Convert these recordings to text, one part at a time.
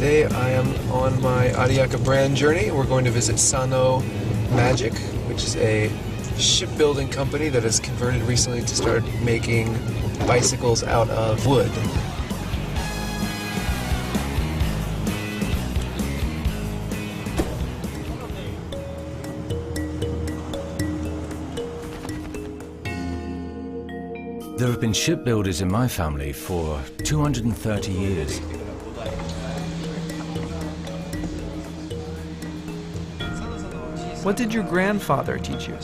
Today I am on my Adeyaka brand journey. We're going to visit Sano Magic, which is a shipbuilding company that has converted recently to start making bicycles out of wood. There have been shipbuilders in my family for 230 years. What did your grandfather teach you?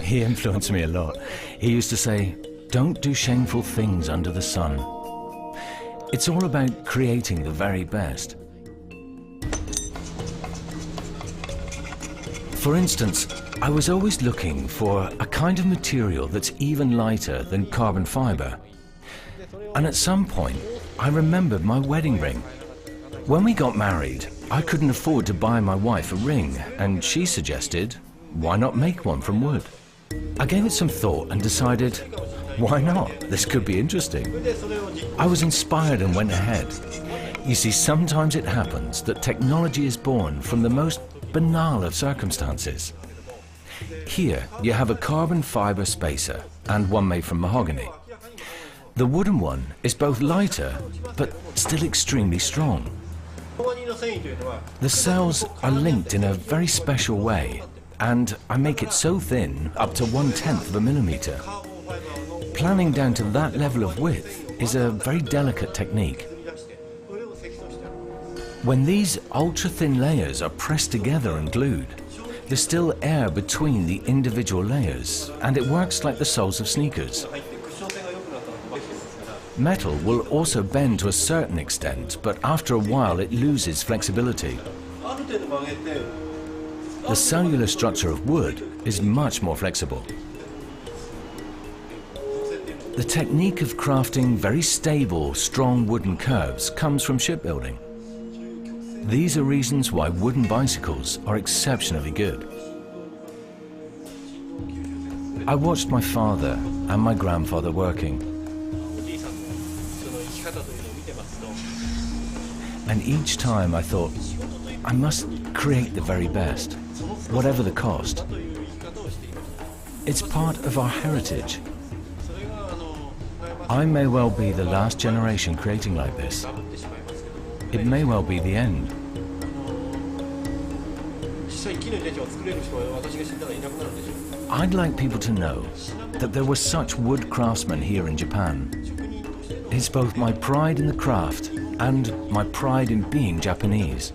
He influenced me a lot. He used to say, "Don't do shameful things under the sun." It's all about creating the very best. For instance, I was always looking for a kind of material that's even lighter than carbon fiber. And at some point, I remembered my wedding ring. When we got married, I couldn't afford to buy my wife a ring, and she suggested, why not make one from wood? I gave it some thought and decided, why not? This could be interesting. I was inspired and went ahead. You see, sometimes it happens that technology is born from the most banal of circumstances. Here, you have a carbon fiber spacer and one made from mahogany. The wooden one is both lighter, but still extremely strong. The cells are linked in a very special way, and I make it so thin, up to 1/10 of a millimeter. Planning down to that level of width is a very delicate technique. When these ultra-thin layers are pressed together and glued, there's still air between the individual layers, and it works like the soles of sneakers. Metal will also bend to a certain extent, but after a while it loses flexibility. The cellular structure of wood is much more flexible. The technique of crafting very stable, strong wooden curves comes from shipbuilding. These are reasons why wooden bicycles are exceptionally good. I watched my father and my grandfather working. And each time I thought, I must create the very best, whatever the cost. It's part of our heritage. I may well be the last generation creating like this. It may well be the end. I'd like people to know that there were such wood craftsmen here in Japan. It's both my pride in the craft and my pride in being Japanese.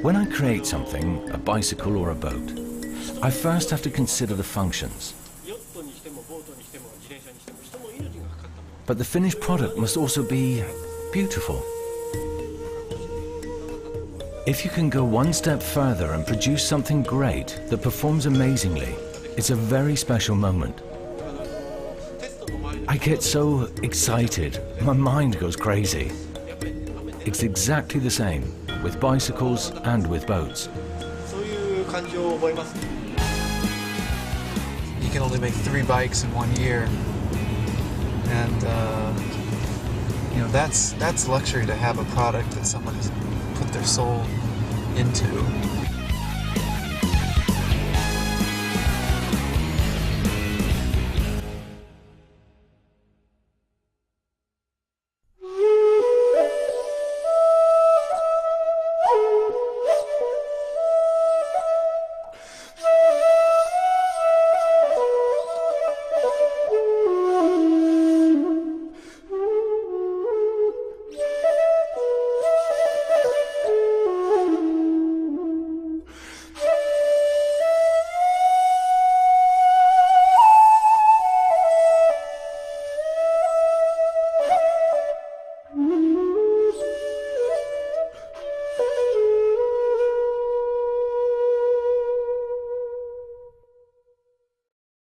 When I create something, a bicycle or a boat, I first have to consider the functions. But the finished product must also be beautiful. If you can go one step further and produce something great that performs amazingly, it's a very special moment. I get so excited, my mind goes crazy. It's exactly the same with bicycles and with boats. You can only make 3 bikes in 1 year. And you know, that's luxury, to have a product that someone has put their soul into.